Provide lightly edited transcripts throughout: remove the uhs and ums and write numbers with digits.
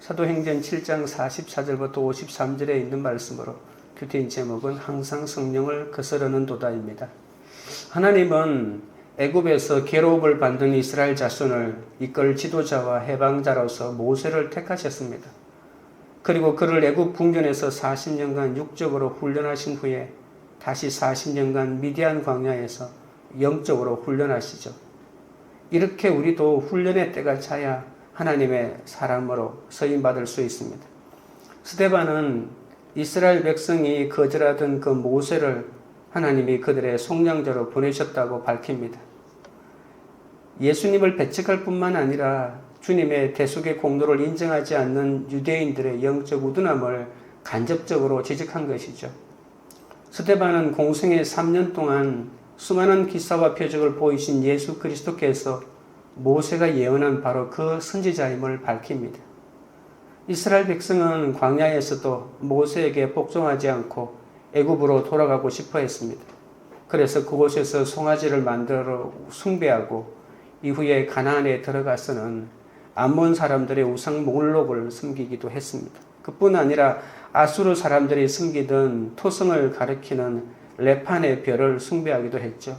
사도행전 7장 44절부터 53절에 있는 말씀으로 큐티인 제목은 항상 성령을 거스르는 도다입니다. 하나님은 애굽에서 괴로움을 받는 이스라엘 자손을 이끌 지도자와 해방자로서 모세를 택하셨습니다. 그리고 그를 애굽 궁전에서 40년간 육적으로 훈련하신 후에 다시 40년간 미디안 광야에서 영적으로 훈련하시죠. 이렇게 우리도 훈련의 때가 차야 하나님의 사람으로 서임받을 수 있습니다. 스데반은 이스라엘 백성이 거절하던 그 모세를 하나님이 그들의 속량자로 보내셨다고 밝힙니다. 예수님을 배척할 뿐만 아니라 주님의 대속의 공로를 인정하지 않는 유대인들의 영적 우둔함을 간접적으로 지적한 것이죠. 스데반은 공생애 3년 동안 수많은 기사와 표적을 보이신 예수 그리스도께서 모세가 예언한 바로 그 선지자임을 밝힙니다. 이스라엘 백성은 광야에서도 모세에게 복종하지 않고 애굽으로 돌아가고 싶어 했습니다. 그래서 그곳에서 송아지를 만들어 숭배하고 이후에 가나안에 들어가서는 암몬 사람들의 우상 몰록을 섬기기도 했습니다. 그뿐 아니라 아수르 사람들이 섬기던 토성을 가리키는 레판의 별을 숭배하기도 했죠.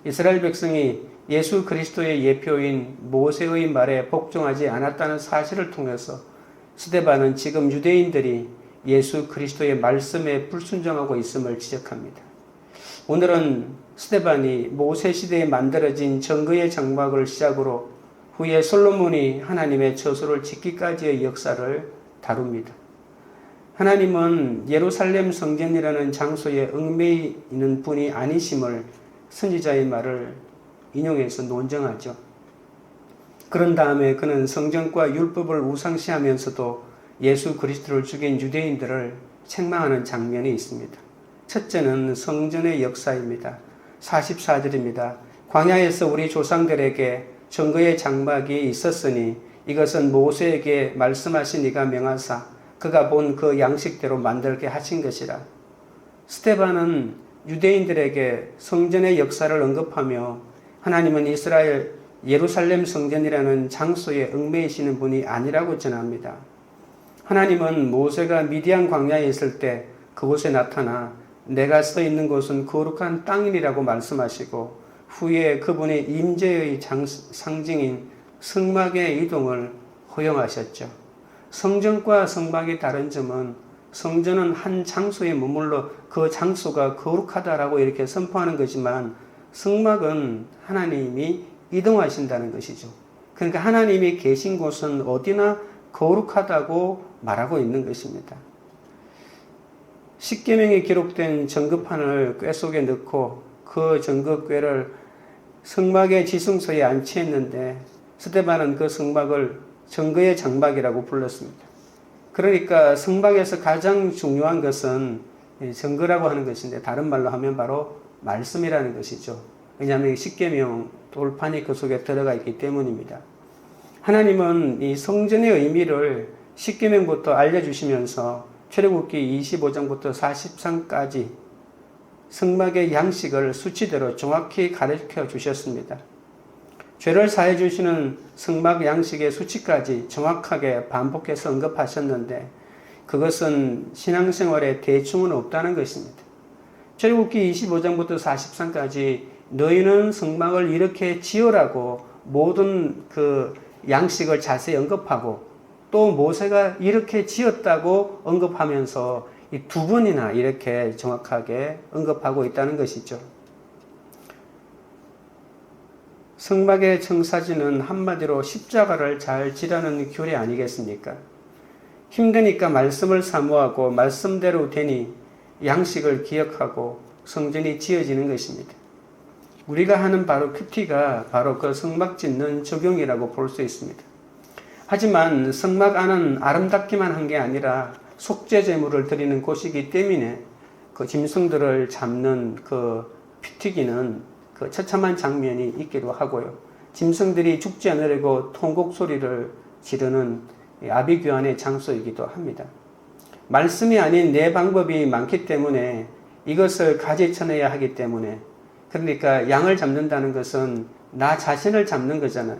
이스라엘 백성이 예수 그리스도의 예표인 모세의 말에 복종하지 않았다는 사실을 통해서 스데반은 지금 유대인들이 예수 그리스도의 말씀에 불순종하고 있음을 지적합니다. 오늘은 스데반이 모세 시대에 만들어진 정거의 장막을 시작으로 후에 솔로몬이 하나님의 처소를 짓기까지의 역사를 다룹니다. 하나님은 예루살렘 성전이라는 장소에 얽매여 있는 분이 아니심을 선지자의 말을 인용해서 논증하죠. 그런 다음에 그는 성전과 율법을 우상시하면서도 예수 그리스도를 죽인 유대인들을 책망하는 장면이 있습니다. 첫째는 성전의 역사입니다. 44절입니다. 광야에서 우리 조상들에게 정거의 장막이 있었으니 이것은 모세에게 말씀하신 이가 명하사 그가 본 그 양식대로 만들게 하신 것이라. 스데반은 유대인들에게 성전의 역사를 언급하며 하나님은 이스라엘 예루살렘 성전이라는 장소에 얽매이시는 분이 아니라고 전합니다. 하나님은 모세가 미디안 광야에 있을 때 그곳에 나타나 내가 서 있는 곳은 거룩한 땅이라고 말씀하시고 후에 그분의 임재의 상징인 성막의 이동을 허용하셨죠. 성전과 성막의 다른 점은 성전은 한 장소에 머물러 그 장소가 거룩하다라고 이렇게 선포하는 거지만 성막은 하나님이 이동하신다는 것이죠. 그러니까 하나님이 계신 곳은 어디나 거룩하다고 말하고 있는 것입니다. 십계명에 기록된 정급판을 궤 속에 넣고 그 정급궤를 성막의 지성소에 안치했는데 스데반은 그 성막을 정거의 장막이라고 불렀습니다. 그러니까 성막에서 가장 중요한 것은 정거라고 하는 것인데 다른 말로 하면 바로 말씀이라는 것이죠. 왜냐하면 십계명 돌판이 그 속에 들어가 있기 때문입니다. 하나님은 이 성전의 의미를 십계명부터 알려주시면서 출애굽기 25장부터 40장까지 성막의 양식을 수치대로 정확히 가르쳐 주셨습니다. 죄를 사해 주시는 성막 양식의 수치까지 정확하게 반복해서 언급하셨는데 그것은 신앙생활에 대충은 없다는 것입니다. 출애굽기 25장부터 40장까지 너희는 성막을 이렇게 지으라고 모든 그 양식을 자세히 언급하고 또 모세가 이렇게 지었다고 언급하면서 이 두 번이나 이렇게 정확하게 언급하고 있다는 것이죠. 성막의 청사진은 한마디로 십자가를 잘 지라는 규례 아니겠습니까? 힘드니까 말씀을 사모하고 말씀대로 되니 양식을 기억하고 성전이 지어지는 것입니다. 우리가 하는 바로 큐티가 바로 그 성막 짓는 적용이라고 볼 수 있습니다. 하지만 성막 안은 아름답기만 한 게 아니라 속죄 제물을 드리는 곳이기 때문에 그 짐승들을 잡는 그 피튀기는 그 처참한 장면이 있기도 하고요. 짐승들이 죽지 않으려고 통곡 소리를 지르는 아비규환의 장소이기도 합니다. 말씀이 아닌 내 방법이 많기 때문에 이것을 가지쳐내야 하기 때문에 그러니까 양을 잡는다는 것은 나 자신을 잡는 거잖아요.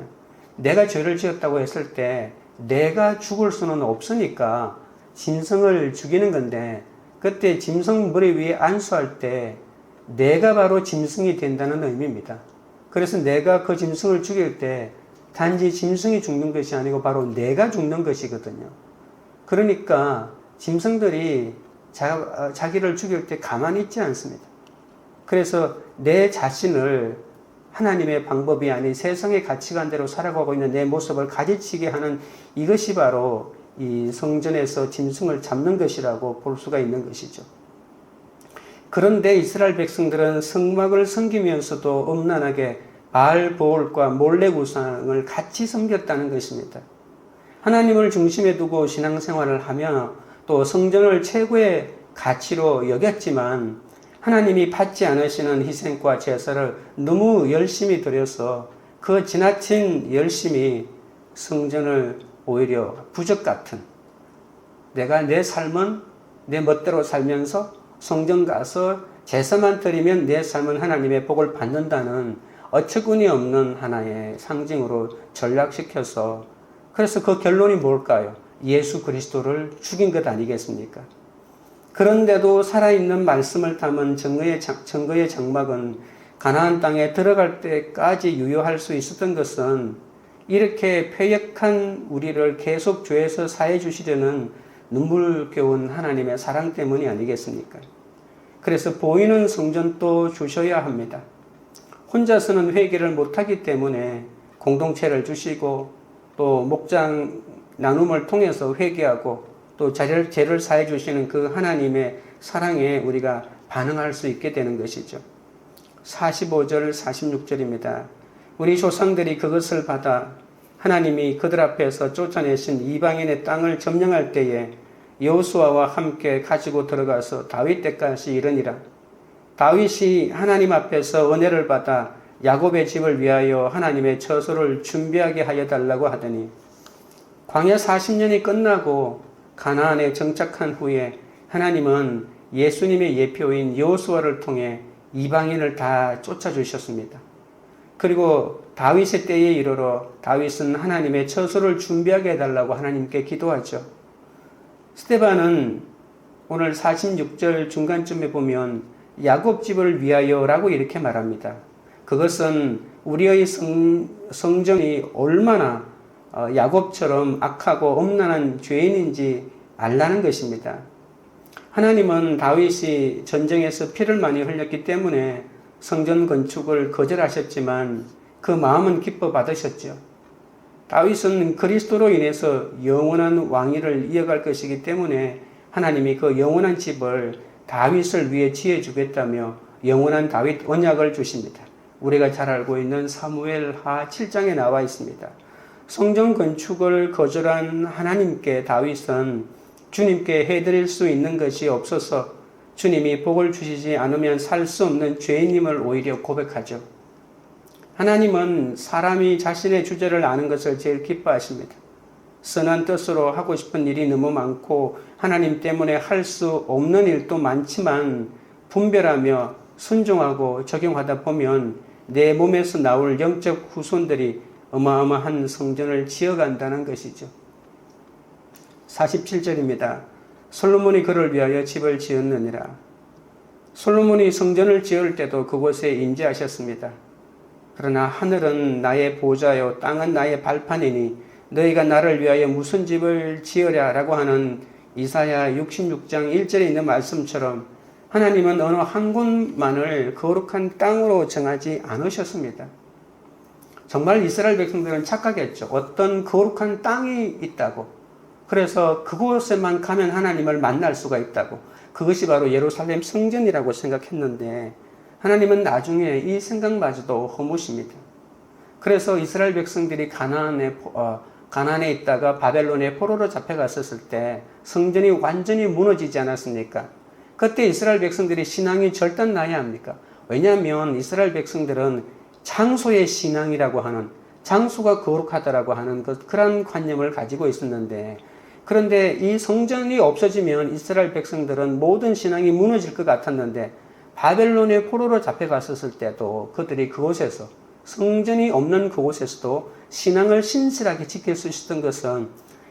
내가 죄를 지었다고 했을 때 내가 죽을 수는 없으니까 짐승을 죽이는 건데, 그때 짐승 머리 위에 안수할 때 내가 바로 짐승이 된다는 의미입니다. 그래서 내가 그 짐승을 죽일 때 단지 짐승이 죽는 것이 아니고 바로 내가 죽는 것이거든요. 그러니까 짐승들이 자기를 죽일 때 가만히 있지 않습니다. 그래서 내 자신을 하나님의 방법이 아닌 세상의 가치관대로 살아가고 있는 내 모습을 가지치게 하는 이것이 바로 이 성전에서 짐승을 잡는 것이라고 볼 수가 있는 것이죠. 그런데 이스라엘 백성들은 성막을 섬기면서도 음란하게 바알보올과 몰래우상을 같이 섬겼다는 것입니다. 하나님을 중심에 두고 신앙생활을 하며 또 성전을 최고의 가치로 여겼지만 하나님이 받지 않으시는 희생과 제사를 너무 열심히 드려서 그 지나친 열심이 성전을 오히려 부적 같은, 내가 내 삶은 내 멋대로 살면서 성전 가서 제사만 드리면 내 삶은 하나님의 복을 받는다는 어처구니 없는 하나의 상징으로 전락시켜서, 그래서 그 결론이 뭘까요? 예수 그리스도를 죽인 것 아니겠습니까? 그런데도 살아있는 말씀을 담은 증거의 장막은 가나안 땅에 들어갈 때까지 유효할 수 있었던 것은 이렇게 패역한 우리를 계속 죄에서 사해 주시려는 눈물겨운 하나님의 사랑 때문이 아니겠습니까? 그래서 보이는 성전도 주셔야 합니다. 혼자서는 회개를 못하기 때문에 공동체를 주시고 또 목장 나눔을 통해서 회개하고 또 죄를 사해 주시는 그 하나님의 사랑에 우리가 반응할 수 있게 되는 것이죠. 45절 46절입니다. 우리 조상들이 그것을 받아 하나님이 그들 앞에서 쫓아내신 이방인의 땅을 점령할 때에 여호수아와 함께 가지고 들어가서 다윗 때까지 이르니라. 다윗이 하나님 앞에서 은혜를 받아 야곱의 집을 위하여 하나님의 처소를 준비하게 하여 달라고 하더니, 광야 40년이 끝나고 가나안에 정착한 후에 하나님은 예수님의 예표인 여호수아를 통해 이방인을 다 쫓아주셨습니다. 그리고 다윗의 때에 이르러 다윗은 하나님의 처소를 준비하게 해달라고 하나님께 기도하죠. 스데반은 오늘 46절 중간쯤에 보면 야곱 집을 위하여라고 이렇게 말합니다. 그것은 우리의 성정이 얼마나 야곱처럼 악하고 음란한 죄인인지 알라는 것입니다. 하나님은 다윗이 전쟁에서 피를 많이 흘렸기 때문에 성전 건축을 거절하셨지만 그 마음은 기뻐 받으셨죠. 다윗은 그리스도로 인해서 영원한 왕위를 이어갈 것이기 때문에 하나님이 그 영원한 집을 다윗을 위해 지어주겠다며 영원한 다윗 언약을 주십니다. 우리가 잘 알고 있는 사무엘하 7장에 나와 있습니다. 성전 건축을 거절한 하나님께 다윗은 주님께 해드릴 수 있는 것이 없어서 주님이 복을 주시지 않으면 살 수 없는 죄인임을 오히려 고백하죠. 하나님은 사람이 자신의 주제를 아는 것을 제일 기뻐하십니다. 선한 뜻으로 하고 싶은 일이 너무 많고 하나님 때문에 할 수 없는 일도 많지만 분별하며 순종하고 적용하다 보면 내 몸에서 나올 영적 후손들이 어마어마한 성전을 지어간다는 것이죠. 47절입니다. 솔로몬이 그를 위하여 집을 지었느니라. 솔로몬이 성전을 지을 때도 그곳에 임재하셨습니다. 그러나 하늘은 나의 보좌요 땅은 나의 발판이니 너희가 나를 위하여 무슨 집을 지으랴 라고 하는 이사야 66장 1절에 있는 말씀처럼 하나님은 어느 한 곳만을 거룩한 땅으로 정하지 않으셨습니다. 정말 이스라엘 백성들은 착각했죠. 어떤 거룩한 땅이 있다고. 그래서 그곳에만 가면 하나님을 만날 수가 있다고. 그것이 바로 예루살렘 성전이라고 생각했는데 하나님은 나중에 이 생각마저도 허무십니다. 그래서 이스라엘 백성들이 가나안에 있다가 바벨론에 포로로 잡혀갔었을 때 성전이 완전히 무너지지 않았습니까? 그때 이스라엘 백성들이 신앙이 절단나야 합니까? 왜냐하면 이스라엘 백성들은 장소의 신앙이라고 하는, 장소가 거룩하다라고 하는 그런 관념을 가지고 있었는데, 그런데 이 성전이 없어지면 이스라엘 백성들은 모든 신앙이 무너질 것 같았는데 바벨론의 포로로 잡혀갔었을 때도 그들이 그곳에서, 성전이 없는 그곳에서도 신앙을 신실하게 지킬 수 있었던 것은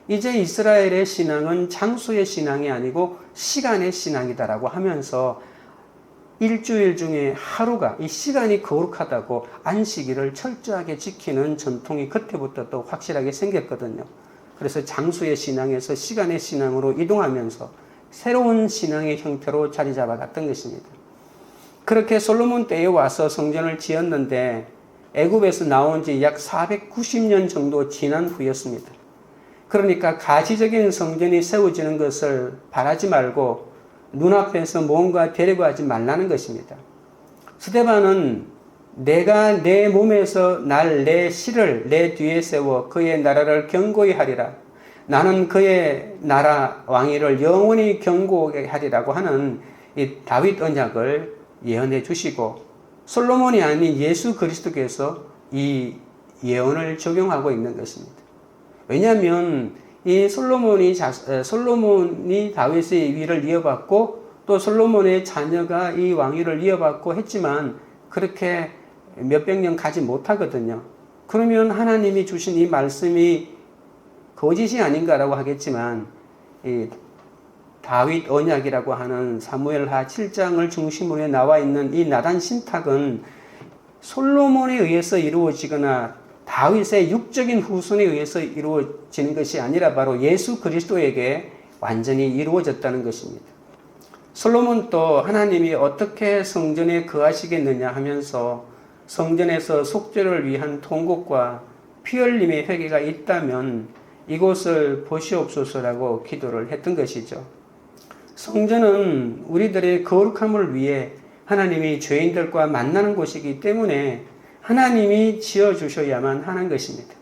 이제 이스라엘의 신앙은 장소의 신앙이 아니고 시간의 신앙이다라고 하면서 일주일 중에 하루가 이 시간이 거룩하다고 안식일을 철저하게 지키는 전통이 그때부터 또 확실하게 생겼거든요. 그래서 장수의 신앙에서 시간의 신앙으로 이동하면서 새로운 신앙의 형태로 자리 잡아갔던 것입니다. 그렇게 솔로몬 때에 와서 성전을 지었는데 애굽에서 나온 지 약 490년 정도 지난 후였습니다. 그러니까 가시적인 성전이 세워지는 것을 바라지 말고 눈앞에서 뭔가 되려고 하지 말라는 것입니다. 스데반은 내가 내 몸에서 내 실을 내 뒤에 세워 그의 나라를 견고히 하리라. 나는 그의 나라 왕위를 영원히 견고하게 하리라고 하는 이 다윗 언약을 예언해 주시고 솔로몬이 아닌 예수 그리스도께서 이 예언을 적용하고 있는 것입니다. 왜냐하면 이 솔로몬이 다윗의 위를 이어받고 또 솔로몬의 자녀가 이 왕위를 이어받고 했지만 그렇게 몇백 년 가지 못하거든요. 그러면 하나님이 주신 이 말씀이 거짓이 아닌가라고 하겠지만 이 다윗 언약이라고 하는 사무엘하 7장을 중심으로 나와 있는 이 나단 신탁은 솔로몬에 의해서 이루어지거나 다윗의 육적인 후손에 의해서 이루어지는 것이 아니라 바로 예수 그리스도에게 완전히 이루어졌다는 것입니다. 솔로몬도 하나님이 어떻게 성전에 거하시겠느냐 하면서 성전에서 속죄를 위한 통곡과 피 흘림의 회개가 있다면 이곳을 보시옵소서라고 기도를 했던 것이죠. 성전은 우리들의 거룩함을 위해 하나님이 죄인들과 만나는 곳이기 때문에 하나님이 지어주셔야만 하는 것입니다.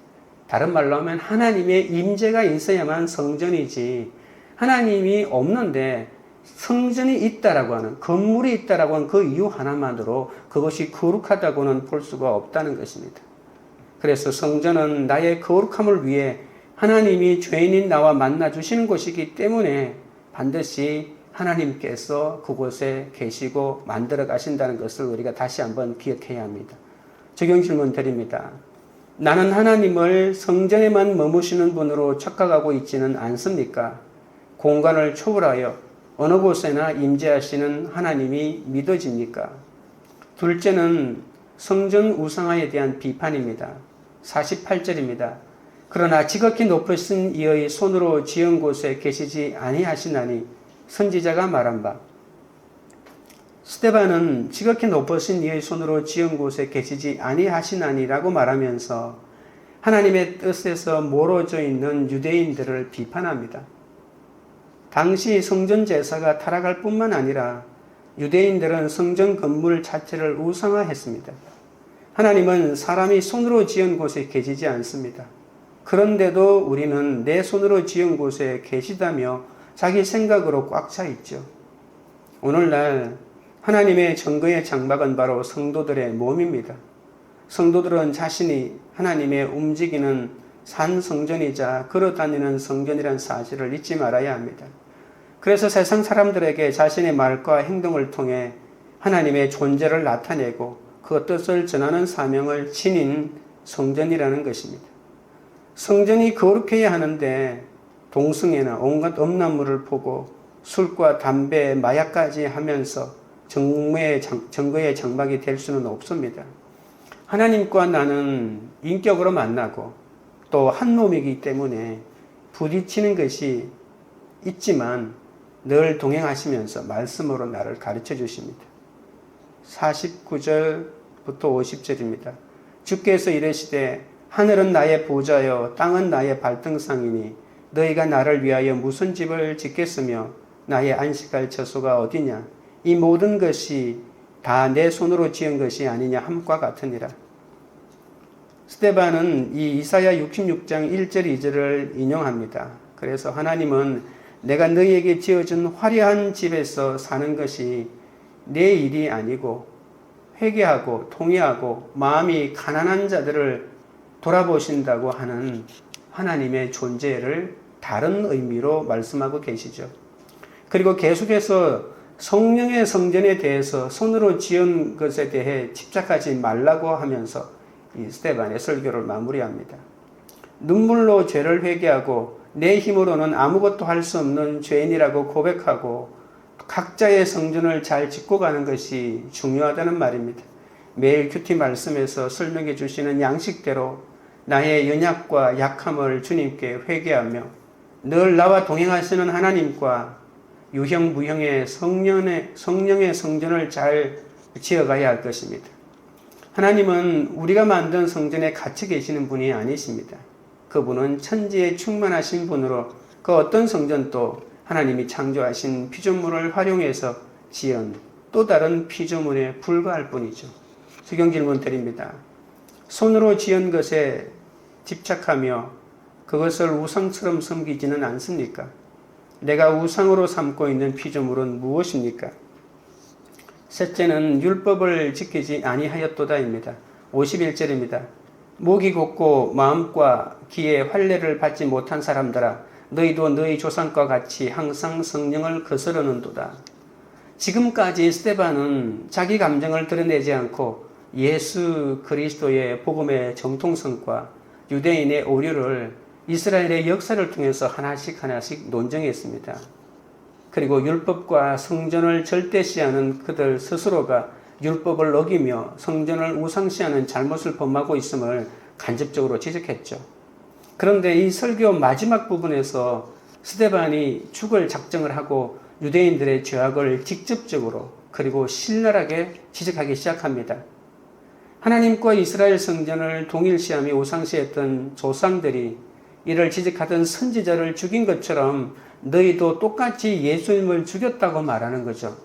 다른 말로 하면 하나님의 임재가 있어야만 성전이지 하나님이 없는데 성전이 있다라고 하는 건물이 있다라고 하는 그 이유 하나만으로 그것이 거룩하다고는 볼 수가 없다는 것입니다. 그래서 성전은 나의 거룩함을 위해 하나님이 죄인인 나와 만나 주시는 곳이기 때문에 반드시 하나님께서 그곳에 계시고 만들어 가신다는 것을 우리가 다시 한번 기억해야 합니다. 적용 질문 드립니다. 나는 하나님을 성전에만 머무시는 분으로 착각하고 있지는 않습니까? 공간을 초월하여 어느 곳에나 임재하시는 하나님이 믿어집니까? 둘째는 성전 우상화에 대한 비판입니다. 48절입니다. 그러나 지극히 높으신 이의 손으로 지은 곳에 계시지 아니하시나니 선지자가 말한 바 스데반은 지극히 높으신 이의 손으로 지은 곳에 계시지 아니하시나니라고 말하면서 하나님의 뜻에서 멀어져 있는 유대인들을 비판합니다. 당시 성전 제사가 타락할 뿐만 아니라 유대인들은 성전 건물 자체를 우상화했습니다. 하나님은 사람이 손으로 지은 곳에 계시지 않습니다. 그런데도 우리는 내 손으로 지은 곳에 계시다며 자기 생각으로 꽉 차 있죠. 오늘날 하나님의 정거의 장막은 바로 성도들의 몸입니다. 성도들은 자신이 하나님의 움직이는 산 성전이자 걸어다니는 성전이라는 사실을 잊지 말아야 합니다. 그래서 세상 사람들에게 자신의 말과 행동을 통해 하나님의 존재를 나타내고 그 뜻을 전하는 사명을 지닌 성전이라는 것입니다. 성전이 거룩해야 하는데 동성애나 온갖 음란물을 보고 술과 담배, 마약까지 하면서 정거의 장막이 될 수는 없습니다. 하나님과 나는 인격으로 만나고 또 한 몸이기 때문에 부딪히는 것이 있지만 늘 동행하시면서 말씀으로 나를 가르쳐 주십니다. 49절부터 50절입니다. 주께서 이르시되 하늘은 나의 보좌여 땅은 나의 발등상이니 너희가 나를 위하여 무슨 집을 짓겠으며 나의 안식할 처소가 어디냐? 이 모든 것이 다 내 손으로 지은 것이 아니냐 함과 같으니라. 스데반은 이 이사야 66장 1절 2절을 인용합니다. 그래서 하나님은 내가 너희에게 지어준 화려한 집에서 사는 것이 내 일이 아니고 회개하고 통회하고 마음이 가난한 자들을 돌아보신다고 하는 하나님의 존재를 다른 의미로 말씀하고 계시죠. 그리고 계속해서 성령의 성전에 대해서 손으로 지은 것에 대해 집착하지 말라고 하면서 이 스데반의 설교를 마무리합니다. 눈물로 죄를 회개하고 내 힘으로는 아무것도 할 수 없는 죄인이라고 고백하고 각자의 성전을 잘 짓고 가는 것이 중요하다는 말입니다. 매일 큐티 말씀에서 설명해 주시는 양식대로 나의 연약과 약함을 주님께 회개하며 늘 나와 동행하시는 하나님과 유형무형의 성령의 성전을 잘 지어가야 할 것입니다. 하나님은 우리가 만든 성전에 갇혀 계시는 분이 아니십니다. 그분은 천지에 충만하신 분으로 그 어떤 성전도 하나님이 창조하신 피조물을 활용해서 지은 또 다른 피조물에 불과할 뿐이죠. 수경 질문 드립니다. 손으로 지은 것에 집착하며 그것을 우상처럼 섬기지는 않습니까? 내가 우상으로 삼고 있는 피조물은 무엇입니까? 셋째는 율법을 지키지 아니하였도다입니다. 51절입니다. 목이 곧고 마음과 귀에 환례를 받지 못한 사람들아 너희도 너희 조상과 같이 항상 성령을 거스르는도다. 지금까지 스데반은 자기 감정을 드러내지 않고 예수 그리스도의 복음의 정통성과 유대인의 오류를 이스라엘의 역사를 통해서 하나씩 논증했습니다. 그리고 율법과 성전을 절대시하는 그들 스스로가 율법을 어기며 성전을 우상시하는 잘못을 범하고 있음을 간접적으로 지적했죠. 그런데 이 설교 마지막 부분에서 스데반이 죽을 작정을 하고 유대인들의 죄악을 직접적으로 그리고 신랄하게 지적하기 시작합니다. 하나님과 이스라엘 성전을 동일시하며 우상시했던 조상들이 이를 지적하던 선지자를 죽인 것처럼 너희도 똑같이 예수님을 죽였다고 말하는 거죠.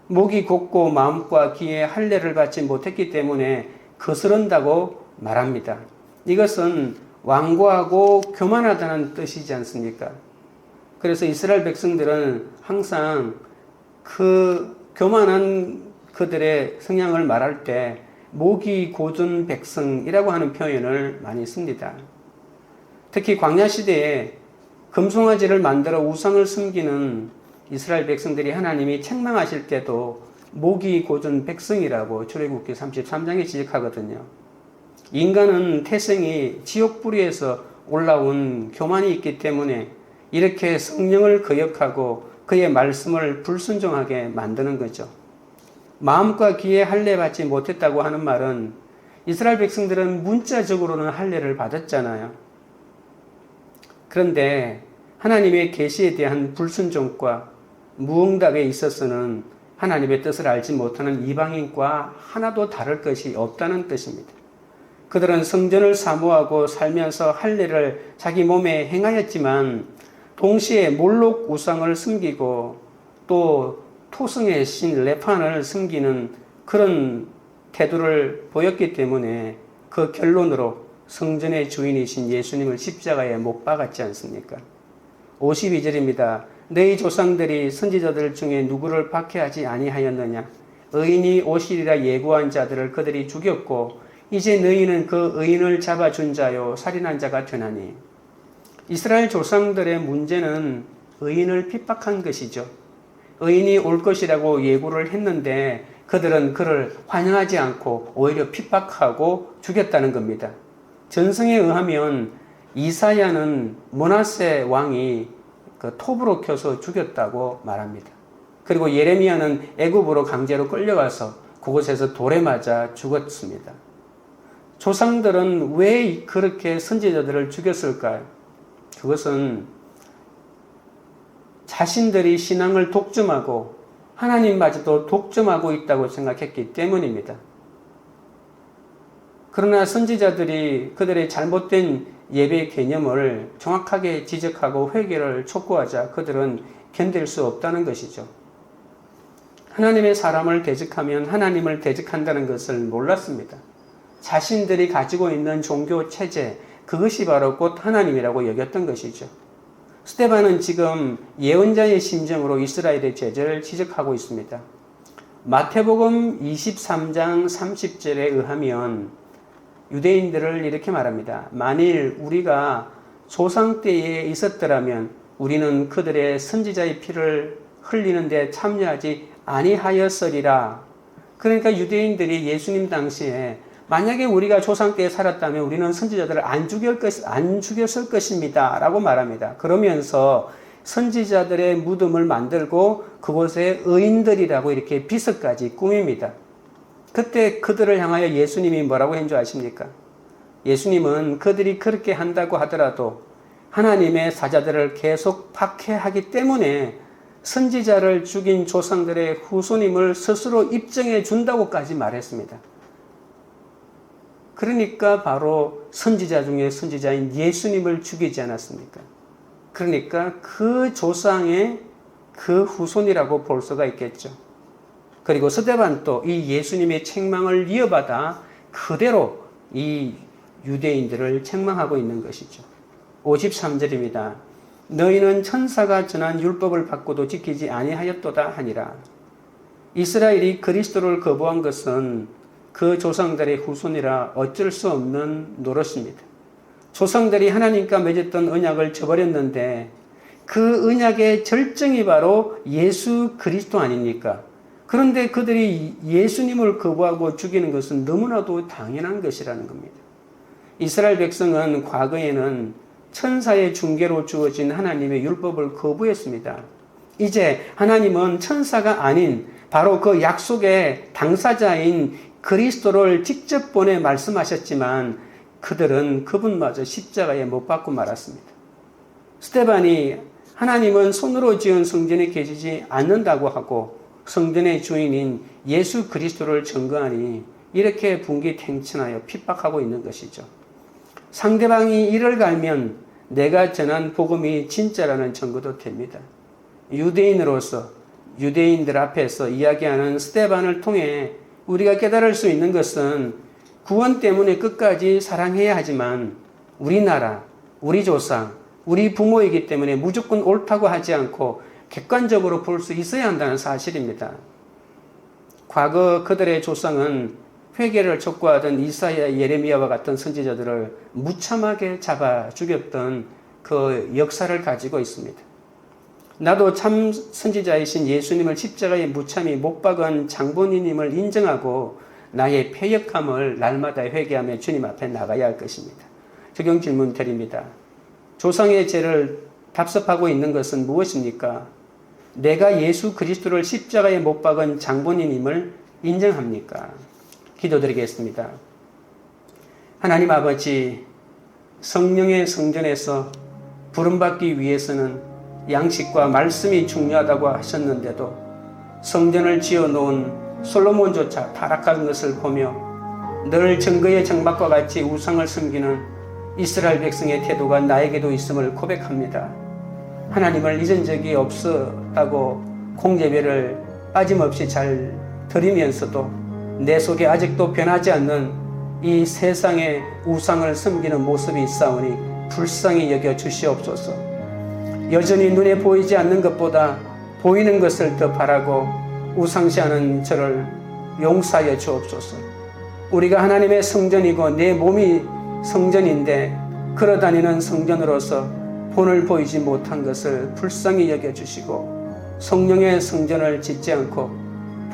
목이 곧고 마음과 귀에 할례를 받지 못했기 때문에 거스른다고 말합니다. 이것은 완고하고 교만하다는 뜻이지 않습니까? 그래서 이스라엘 백성들은 항상 그 교만한 그들의 성향을 말할 때 목이 곧은 백성이라고 하는 표현을 많이 씁니다. 특히 광야 시대에 금송아지를 만들어 우상을 섬기는 이스라엘 백성들이 하나님이 책망하실 때도 목이 곧은 백성이라고 출애굽기 33장에 지적하거든요. 인간은 태생이 지옥불의에서 올라온 교만이 있기 때문에 이렇게 성령을 거역하고 그의 말씀을 불순종하게 만드는 거죠. 마음과 귀에 할례 받지 못했다고 하는 말은 이스라엘 백성들은 문자적으로는 할례를 받았잖아요. 그런데 하나님의 계시에 대한 불순종과 무응답에 있어서는 하나님의 뜻을 알지 못하는 이방인과 하나도 다를 것이 없다는 뜻입니다. 그들은 성전을 사모하고 살면서 할례를 자기 몸에 행하였지만 동시에 몰록 우상을 섬기고 또 토성의 신 레판을 섬기는 그런 태도를 보였기 때문에 그 결론으로 성전의 주인이신 예수님을 십자가에 못 박았지 않습니까? 52절입니다. 너희 조상들이 선지자들 중에 누구를 박해하지 아니하였느냐? 의인이 오시리라 예고한 자들을 그들이 죽였고 이제 너희는 그 의인을 잡아준 자요 살인한 자가 되나니. 이스라엘 조상들의 문제는 의인을 핍박한 것이죠. 의인이 올 것이라고 예고를 했는데 그들은 그를 환영하지 않고 오히려 핍박하고 죽였다는 겁니다. 전승에 의하면 이사야는 므낫세 왕이 그 톱으로 켜서 죽였다고 말합니다. 그리고 예레미야는 애굽으로 강제로 끌려가서 그곳에서 돌에 맞아 죽었습니다. 조상들은 왜 그렇게 선지자들을 죽였을까요? 그것은 자신들이 신앙을 독점하고 하나님마저도 독점하고 있다고 생각했기 때문입니다. 그러나 선지자들이 그들의 잘못된 예배 개념을 정확하게 지적하고 회개를 촉구하자 그들은 견딜 수 없다는 것이죠. 하나님의 사람을 대적하면 하나님을 대적한다는 것을 몰랐습니다. 자신들이 가지고 있는 종교 체제, 그것이 바로 곧 하나님이라고 여겼던 것이죠. 스데반은 지금 예언자의 심정으로 이스라엘의 죄를 지적하고 있습니다. 마태복음 23장 30절에 의하면 유대인들을 이렇게 말합니다. 만일 우리가 조상 때에 있었더라면 우리는 그들의 선지자의 피를 흘리는 데 참여하지 아니하였으리라. 그러니까 유대인들이 예수님 당시에 만약에 우리가 조상 때에 살았다면 우리는 선지자들을 안 죽였을 것입니다. 라고 말합니다. 그러면서 선지자들의 무덤을 만들고 그곳에 의인들이라고 이렇게 비석까지 꾸밉니다. 그때 그들을 향하여 예수님이 뭐라고 한 줄 아십니까? 예수님은 그들이 그렇게 한다고 하더라도 하나님의 사자들을 계속 박해하기 때문에 선지자를 죽인 조상들의 후손임을 스스로 입증해 준다고까지 말했습니다. 그러니까 바로 선지자 중에 선지자인 예수님을 죽이지 않았습니까? 그러니까 그 조상의 그 후손이라고 볼 수가 있겠죠. 그리고 스데반도 이 예수님의 책망을 이어받아 그대로 이 유대인들을 책망하고 있는 것이죠. 53절입니다. 너희는 천사가 전한 율법을 받고도 지키지 아니하였도다 하니라. 이스라엘이 그리스도를 거부한 것은 그 조상들의 후손이라 어쩔 수 없는 노릇입니다. 조상들이 하나님과 맺었던 언약을 저버렸는데 그 언약의 절정이 바로 예수 그리스도 아닙니까? 그런데 그들이 예수님을 거부하고 죽이는 것은 너무나도 당연한 것이라는 겁니다. 이스라엘 백성은 과거에는 천사의 중계로 주어진 하나님의 율법을 거부했습니다. 이제 하나님은 천사가 아닌 바로 그 약속의 당사자인 그리스도를 직접 보내 말씀하셨지만 그들은 그분마저 십자가에 못 박고 말았습니다. 스데반이 하나님은 손으로 지은 성전에 계시지 않는다고 하고 성전의 주인인 예수 그리스도를 증거하니 이렇게 분기탱천하여 핍박하고 있는 것이죠. 상대방이 이를 갈면 내가 전한 복음이 진짜라는 증거도 됩니다. 유대인으로서 유대인들 앞에서 이야기하는 스데반을 통해 우리가 깨달을 수 있는 것은 구원 때문에 끝까지 사랑해야 하지만 우리 나라, 우리 조상, 우리 부모이기 때문에 무조건 옳다고 하지 않고 객관적으로 볼 수 있어야 한다는 사실입니다. 과거 그들의 조상은 회개를 촉구하던 이사야, 예레미야와 같은 선지자들을 무참하게 잡아 죽였던 그 역사를 가지고 있습니다. 나도 참 선지자이신 예수님을 십자가에 무참히 못 박은 장본인임을 인정하고 나의 패역함을 날마다 회개하며 주님 앞에 나가야 할 것입니다. 적용 질문 드립니다. 조상의 죄를 답습하고 있는 것은 무엇입니까? 내가 예수 그리스도를 십자가에 못 박은 장본인임을 인정합니까? 기도드리겠습니다. 하나님 아버지, 성령의 성전에서 부름받기 위해서는 양식과 말씀이 중요하다고 하셨는데도 성전을 지어놓은 솔로몬조차 타락한 것을 보며 늘 증거의 장막과 같이 우상을 섬기는 이스라엘 백성의 태도가 나에게도 있음을 고백합니다. 하나님을 잊은 적이 없었다고 공제배를 빠짐없이 잘 드리면서도 내 속에 아직도 변하지 않는 이 세상의 우상을 섬기는 모습이 있사오니 불쌍히 여겨 주시옵소서. 여전히 눈에 보이지 않는 것보다 보이는 것을 더 바라고 우상시하는 저를 용서하여 주옵소서. 우리가 하나님의 성전이고 내 몸이 성전인데 걸어다니는 성전으로서 본을 보이지 못한 것을 불쌍히 여겨주시고 성령의 성전을 짓지 않고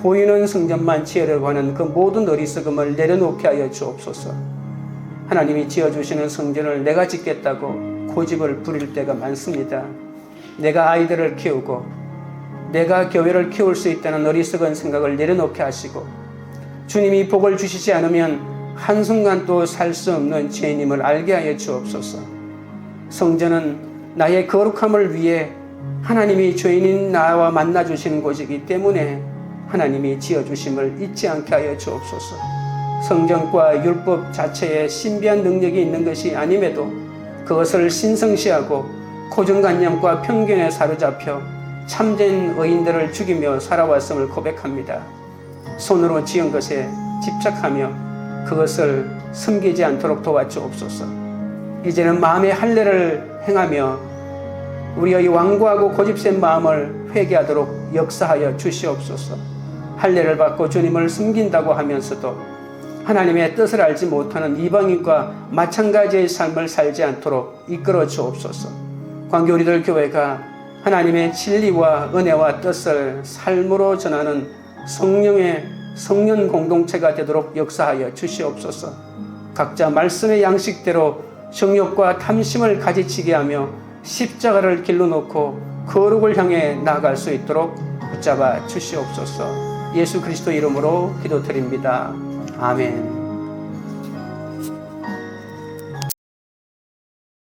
보이는 성전만 지으려고 하는 그 모든 어리석음을 내려놓게 하여 주옵소서. 하나님이 지어주시는 성전을 내가 짓겠다고 고집을 부릴 때가 많습니다. 내가 아이들을 키우고 내가 교회를 키울 수 있다는 어리석은 생각을 내려놓게 하시고 주님이 복을 주시지 않으면 한순간도 살 수 없는 죄인임을 알게 하여 주옵소서. 성전은 나의 거룩함을 위해 하나님이 죄인인 나와 만나주시는 곳이기 때문에 하나님이 지어주심을 잊지 않게 하여 주옵소서. 성전과 율법 자체에 신비한 능력이 있는 것이 아님에도 그것을 신성시하고 고정관념과 편견에 사로잡혀 참된 의인들을 죽이며 살아왔음을 고백합니다. 손으로 지은 것에 집착하며 그것을 숨기지 않도록 도와주옵소서. 이제는 마음의 할례를 행하며 우리의 완고하고 고집센 마음을 회개하도록 역사하여 주시옵소서. 할례를 받고 주님을 숨긴다고 하면서도 하나님의 뜻을 알지 못하는 이방인과 마찬가지의 삶을 살지 않도록 이끌어 주옵소서. 광교리들 교회가 하나님의 진리와 은혜와 뜻을 삶으로 전하는 성령의 성령 공동체가 되도록 역사하여 주시옵소서. 각자 말씀의 양식대로 정욕과 탐심을 가지치게 하며 십자가를 길러 놓고 거룩을 향해 나아갈 수 있도록 붙잡아 주시옵소서. 예수 그리스도 이름으로 기도드립니다. 아멘.